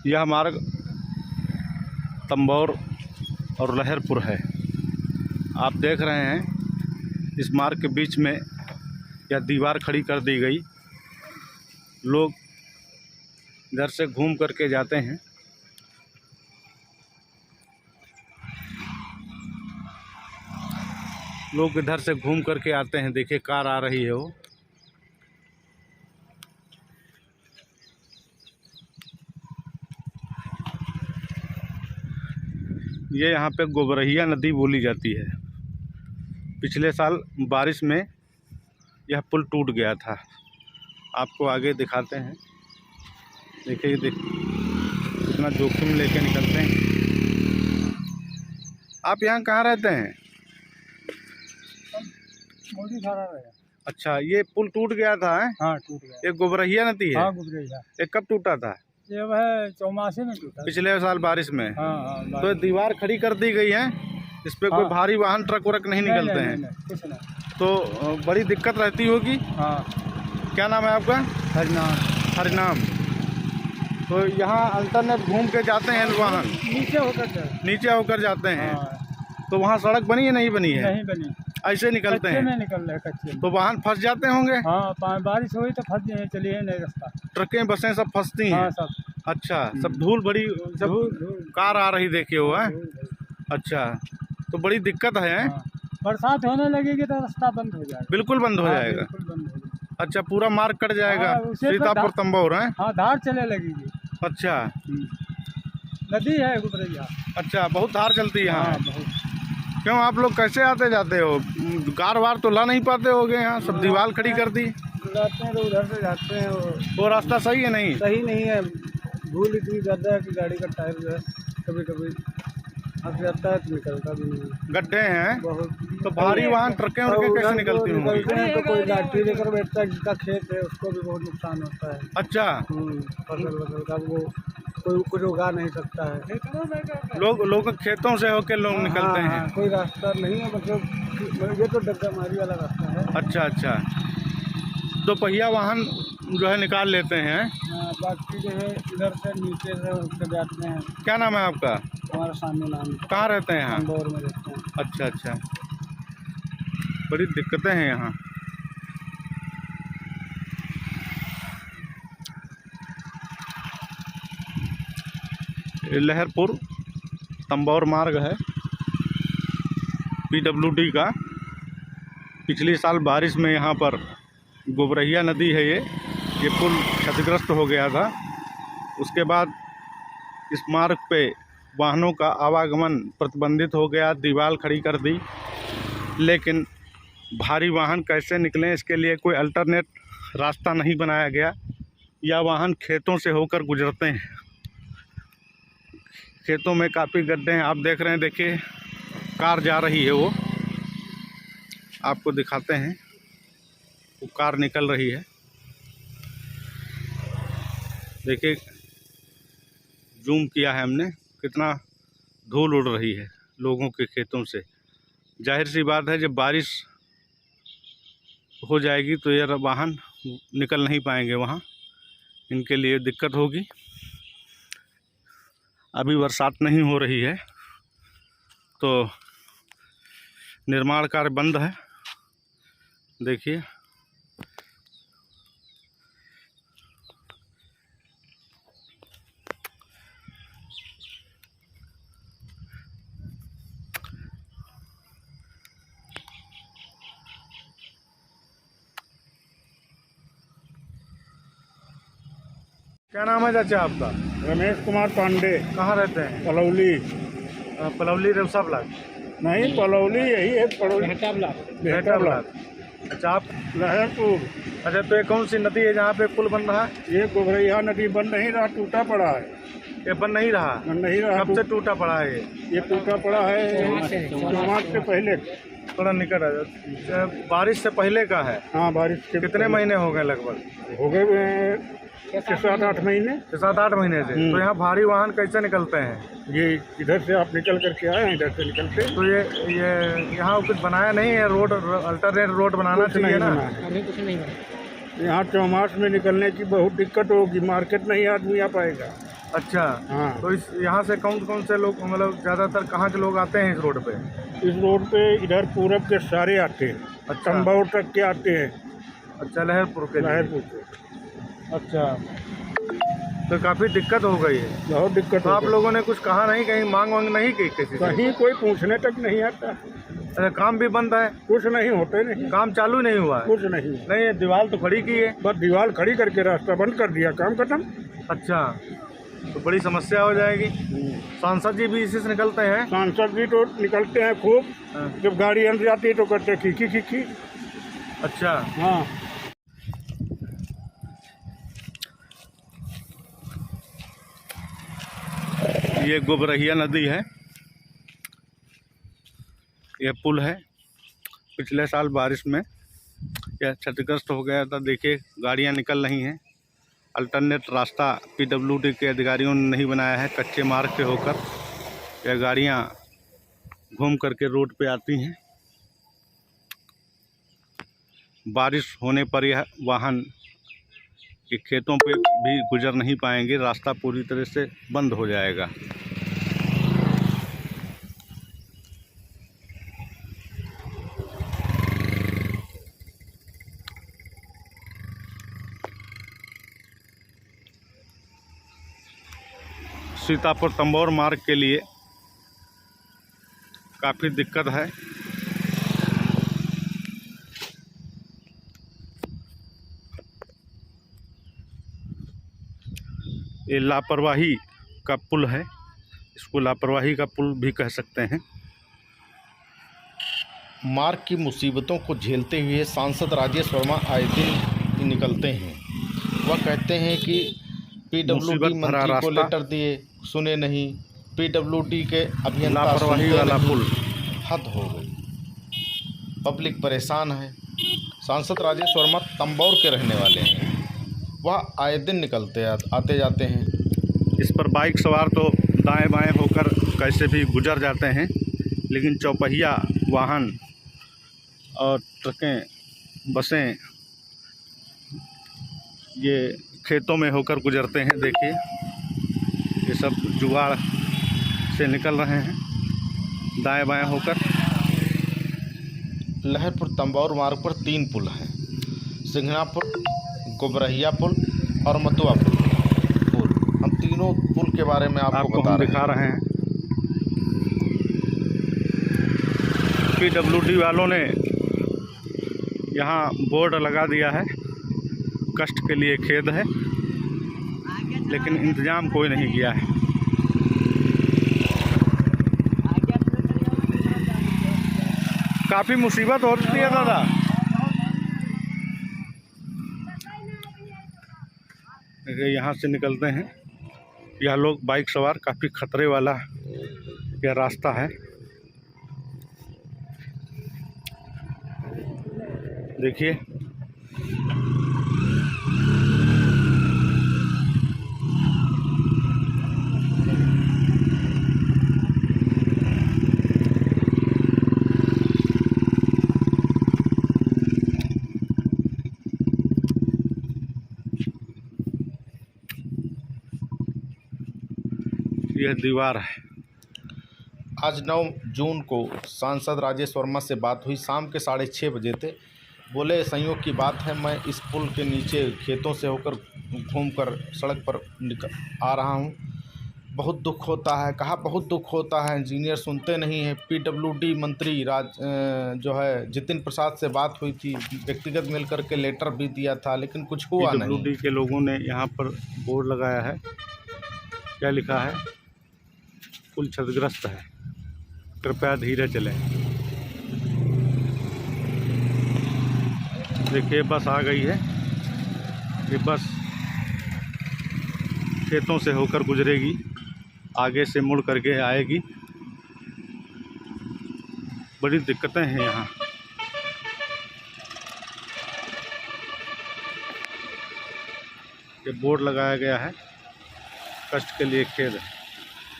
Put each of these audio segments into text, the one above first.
यह मार्ग तंबौर और लहरपुर है। आप देख रहे हैं इस मार्ग के बीच में यह दीवार खड़ी कर दी गई। लोग इधर से घूम करके जाते हैं। लोग इधर से घूम करके आते हैं। देखिए कार आ रही है वो। ये यहाँ पे गोबरहिया नदी बोली जाती है। पिछले साल बारिश में यह पुल टूट गया था। आपको आगे दिखाते हैं। देखिए कितना जोखिम लेके निकलते हैं। आप यहाँ कहाँ रहते हैं? मोदी थाना है। अच्छा, ये पुल टूट गया था है? हाँ टूट गया। ये गोबरहिया नदी है? हाँ गोबरहिया। ये कब टूटा था? ये वह चौमासे में टूटा। पिछले साल बारिश में। हाँ तो दीवार खड़ी कर दी गई है। इस पे कोई भारी वाहन ट्रक वरक नहीं निकलते हैं? कुछ नहीं। तो बड़ी दिक्कत रहती होगी। हाँ। क्या नाम है आपका? हरिनाम। हरिनाम। तो यहाँ अल्टरनेट घूम के जाते हैं वाहन? नीचे होकर जाते हैं। हाँ। तो वहाँ सड़क बनी है नहीं बनी है? नहीं बनी। ऐसे निकलते हैं? में निकल रहे कच्चे में। तो वाहन फंस जाते होंगे? हाँ बारिश हुई तो फंस गए, चलिए नहीं रास्ता। ट्रकें बसें सब फंसती हैं? हाँ सब। अच्छा, सब धूल बड़ी सब कार आ रही देखिए वो है। अच्छा, तो बड़ी दिक्कत है। हाँ। बरसात होने लगेगी तो रास्ता बंद हो जाएगा। बिल्कुल बंद हो जाएगा? बिल्कुल बंद हो जाएगा। अच्छा, पूरा मार्ग कट जाएगा? हाँ, सीतापुर तंबौर है? हाँ धार चले लगेगी। अच्छा, नदी है गोबरहिया। अच्छा, बहुत धार चलती है यहाँ? हाँ बहुत। क्यों आप लोग कैसे आते जाते हो? कार वार तो ला नहीं पाते होगे यहाँ? सब दीवार खड़ी कर दी जाते हैं तो उधर से जाते हैं। वो रास्ता सही है नहीं? सही नहीं है। धूल इतनी ज़्यादा है कि गाड़ी का टायर जो है कभी कभी फंस जाता है तो निकलता भी नहीं। गड्ढे हैं बहुत। तो भारी वाहन ट्रकें उरकें कैसे निकलती होंगी? तो कोई लाठी लेकर बैठता है, जिसका खेत है उसको भी बहुत नुकसान होता है। अच्छा, फसल वसल का वो कोई कुछ उगा नहीं सकता है। लोग खेतों से होके लोग निकलते हैं? कोई रास्ता नहीं है, मतलब ये तो डग्गा मारी वाला रास्ता है। अच्छा अच्छा, दो पहिया वाहन जो है निकाल लेते हैं। बाकी जो है इधर से नीचे से उससे जाते हैं। क्या नाम है आपका? हमारा सामने नाम। कहाँ रहते हैं यहाँ? तंबौर में रहते हैं। अच्छा अच्छा, बड़ी दिक्कतें हैं यहाँ। लहरपुर तंबौर मार्ग है PWD का। पिछले साल बारिश में यहाँ पर गोबरहिया नदी है ये पुल क्षतिग्रस्त हो गया था। उसके बाद इस मार्ग पे वाहनों का आवागमन प्रतिबंधित हो गया, दीवार खड़ी कर दी। लेकिन भारी वाहन कैसे निकलें, इसके लिए कोई अल्टरनेट रास्ता नहीं बनाया गया। या वाहन खेतों से होकर गुजरते हैं। खेतों में काफ़ी गड्ढे हैं। आप देख रहे हैं, देखिए कार जा रही है वो। आपको दिखाते हैं, वो कार निकल रही है। देखिए जूम किया है हमने, कितना धूल उड़ रही है लोगों के खेतों से। जाहिर सी बात है जब बारिश हो जाएगी तो ये वाहन निकल नहीं पाएंगे वहाँ, इनके लिए दिक्कत होगी। अभी बरसात नहीं हो रही है तो निर्माण कार्य बंद है। देखिए क्या नाम है चाचा आपका? रमेश कुमार पांडे। कहाँ रहते हैं? पलौली। पलवली रेवसा ब्लॉक? नहीं पलौली यही है। भेटा ब्लॉक। अच्छा, आप लहरपुर। अच्छा, तो ये कौन सी नदी है जहाँ पे पुल बन रहा है? ये गोबरहिया नदी बन नहीं रहा, टूटा पड़ा है। ये बन नहीं रहा? बन नहीं रहा। कब से टूटा पड़ा है ये टूटा पड़ा है चौमास से पहले। थोड़ा निकट आ जाओ। बारिश से पहले का है? हाँ बारिश के कितने महीने हो गए लगभग? हो गए 7-8 महीने। 7-8 महीने से। तो यहाँ भारी वाहन कैसे निकलते हैं? ये इधर से आप निकल करके आए हैं, इधर से निकलते। तो ये यहाँ कुछ बनाया नहीं है? रोड अल्टरनेट रोड बनाना चाहिए ना। कुछ नहीं यहाँ चौमास में निकलने की बहुत दिक्कत होगी, मार्केट नहीं आदमी आ पाएगा। अच्छा, हाँ। तो इस यहाँ से कौन कौन से लोग, मतलब ज़्यादातर कहाँ के लोग आते हैं इस रोड पे? इस रोड पे इधर पूरब के सारे आते हैं, अच्छा। तंबाऊ तक के आते हैं, अच्छा, लहरपुर के लिए। लहरपुर के। अच्छा, तो काफ़ी दिक्कत हो गई है। बहुत दिक्कत तो हो आप गई। लोगों ने कुछ कहा नहीं, कहीं मांग वांग नहीं की किसी से? कहीं कोई पूछने तक नहीं आता, अच्छा, काम भी बंद है? कुछ नहीं होते, नहीं काम चालू नहीं हुआ है? कुछ नहीं। नहीं, ये दीवार तो खड़ी की है। बस दीवार खड़ी करके रास्ता बंद कर दिया, काम खत्म। अच्छा, तो बड़ी समस्या हो जाएगी। सांसद जी भी इसी से निकलते हैं? सांसद जी तो निकलते हैं खूब, हाँ। जब गाड़ी अंदर जाती है तो करते हैं खींची खींची। अच्छा, हाँ। ये गोबरहिया नदी है, यह पुल है। पिछले साल बारिश में यह क्षतिग्रस्त हो गया था। देखिए, गाड़ियां निकल रही हैं। अल्टरनेट रास्ता पीडब्ल्यूडी के अधिकारियों ने नहीं बनाया है। कच्चे मार्ग से होकर यह गाड़ियां घूम करके रोड पे आती हैं। बारिश होने पर यह वाहन के खेतों पे भी गुजर नहीं पाएंगे, रास्ता पूरी तरह से बंद हो जाएगा। सीतापुर तंबौर मार्ग के लिए काफ़ी दिक्कत है। ये लापरवाही का पुल है, इसको लापरवाही का पुल भी कह सकते हैं। मार्ग की मुसीबतों को झेलते हुए सांसद राजेश वर्मा आए दिन निकलते हैं। वह कहते हैं कि पीडब्ल्यूडी मंत्री को लेटर दिए, सुने नहीं, पीडब्ल्यूडी के अभियंता लापरवाही वाला पुल। हद हो गई, पब्लिक परेशान है। सांसद राजेश वर्मा तंबौर के रहने वाले हैं। वह आए दिन निकलते आते जाते हैं। इस पर बाइक सवार तो दाएं बाएं होकर कैसे भी गुजर जाते हैं, लेकिन चौपहिया वाहन और ट्रकें, बसें ये खेतों में होकर गुजरते हैं। देखिए, ये सब जुगाड़ से निकल रहे हैं दाएं बाएं होकर। लहरपुर तंबौर मार्ग पर 3 पुल हैं, सिंघनापुर, गोबरहिया पुल और मतुआ पुल। हम तीनों पुल के बारे में आपको दिखा रहे हैं। पीडब्ल्यूडी वालों ने यहाँ बोर्ड लगा दिया है, कष्ट के लिए खेद है, लेकिन इंतजाम कोई नहीं किया है। काफ़ी मुसीबत होती है दादा। यहाँ से निकलते हैं, यह लोग बाइक सवार, काफ़ी खतरे वाला यह रास्ता है। देखिए, यह दीवार है। आज 9 जून को सांसद राजेश वर्मा से बात हुई, शाम के 6:30 बजे थे। बोले, संयोग की बात है, मैं इस पुल के नीचे खेतों से होकर घूमकर सड़क पर आ रहा हूँ। बहुत दुख होता है। कहा, बहुत दुख होता है, इंजीनियर सुनते नहीं हैं। पीडब्ल्यूडी मंत्री जो है जितिन प्रसाद से बात हुई थी, व्यक्तिगत मिलकर के लेटर भी दिया था, लेकिन कुछ हुआ नहीं। पीडब्ल्यूडी के लोगों ने यहाँ पर बोर्ड लगाया है, क्या लिखा है? पुल क्षतिग्रस्त है, कृपया धीरे चलें। देखिए, बस आ गई है। ये बस खेतों से होकर गुजरेगी, आगे से मुड़ करके आएगी। बड़ी दिक्कतें हैं यहाँ। ये बोर्ड लगाया गया है, कष्ट के लिए खेद है,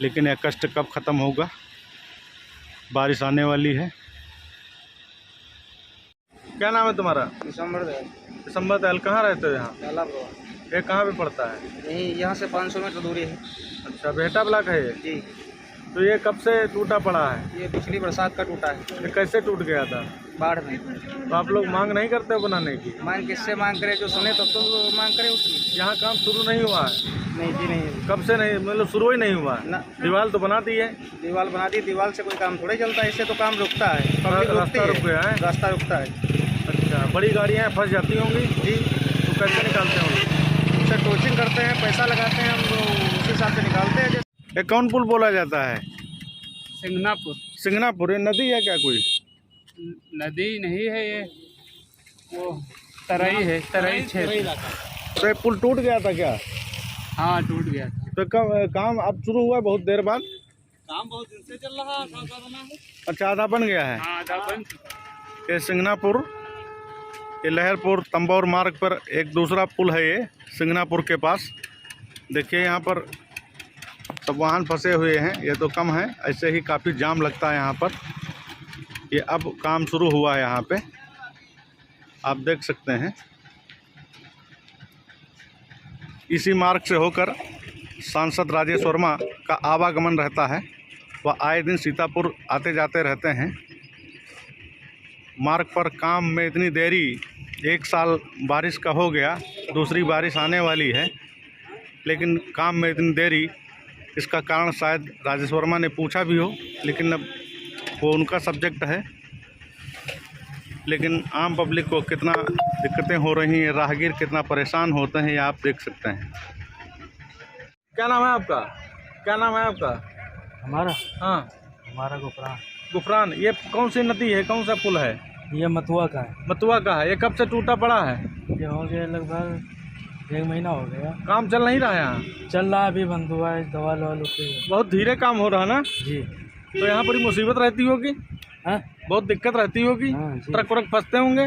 लेकिन यह कष्ट कब ख़त्म होगा? बारिश आने वाली है। क्या नाम है तुम्हारा? दिसंबर दिसंबर दयाल। कहाँ रहते हो यहाँ? ये कहाँ पे पड़ता है? यहीं यहाँ से 500 मीटर दूरी है। अच्छा, बेहटा ब्लॉक है ये। जी, तो ये कब से टूटा पड़ा है? ये पिछली बरसात का टूटा है, ये कैसे टूट गया था? बाढ़ में। तो आप लोग मांग नहीं करते हो बनाने की? मांग किससे मांग करे, जो सुने तब तो मांग करे उसकी। यहाँ काम शुरू नहीं हुआ है? नहीं जी नहीं, कब से नहीं, मतलब शुरू ही नहीं हुआ ना। दीवार तो बना दी है। दीवार बना दी, दीवार से कोई काम थोड़े चलता है, इससे तो काम रुकता है, पब्लिक रुकती रास्ता रुक गया है। रास्ता रुकता है। अच्छा, बड़ी गाड़ियाँ फंस जाती होंगी जी, तो कैसे निकालते होंगे? उससे टोचिंग करते हैं, पैसा लगाते हैं हम, तो उसी हिसाब से निकालते हैं। ये कौन पुल बोला जाता है? सिंगनापुर सिंगनापुर। ये नदी है क्या कोई? नदी नहीं है, ये वो तराई है, तराई क्षेत्र। तो ये पुल टूट गया था क्या? हाँ, टूट गया। तो कब काम अब शुरू हुआ? बहुत देर बाद? काम बहुत दिन से चल रहा है। अच्छा, आधा बन गया है। हाँ, आधा बन चुका। ये सिंगनापुर, ये लहरपुर तंबौर मार्ग पर एक दूसरा पुल है, ये सिंगनापुर के पास। देखिए यहाँ पर सब वाहन फंसे हुए हैं, ये तो कम है, ऐसे ही काफ़ी जाम लगता है यहाँ पर। ये अब काम शुरू हुआ है यहाँ पे, आप देख सकते हैं। इसी मार्ग से होकर सांसद राजेश वर्मा का आवागमन रहता है। वह आए दिन सीतापुर आते जाते रहते हैं। मार्ग पर काम में इतनी देरी, 1 साल बारिश का हो गया, दूसरी बारिश आने वाली है, लेकिन काम में इतनी देरी, इसका कारण शायद राजेश वर्मा ने पूछा भी हो, लेकिन अब वो उनका सब्जेक्ट है। लेकिन आम पब्लिक को कितना दिक्कतें हो रही हैं, राहगीर कितना परेशान होते हैं, ये आप देख सकते हैं। क्या नाम है आपका? क्या नाम है आपका? हमारा हाँ, हमारा गुफरान। गुफरान। ये कौन सी नदी है, कौन सा पुल है? ये मथुआ का है। मथुआ का है। ये कब से टूटा पड़ा है? ये हो गया लगभग 1 महीना हो गया। काम चल नहीं रहा है यहाँ? चल रहा है, अभी बंद हुआ है, दवा उठे। बहुत धीरे काम हो रहा है ना? जी। तो यहाँ बड़ी मुसीबत रहती होगी? हाँ, बहुत दिक्कत रहती होगी? हाँ जी। ट्रक व्रक फंसते होंगे?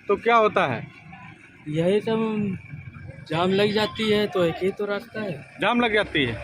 तो क्या होता है? यही सब जाम लग जाती है, तो एक ही तो रास्ता है। जाम लग जाती है।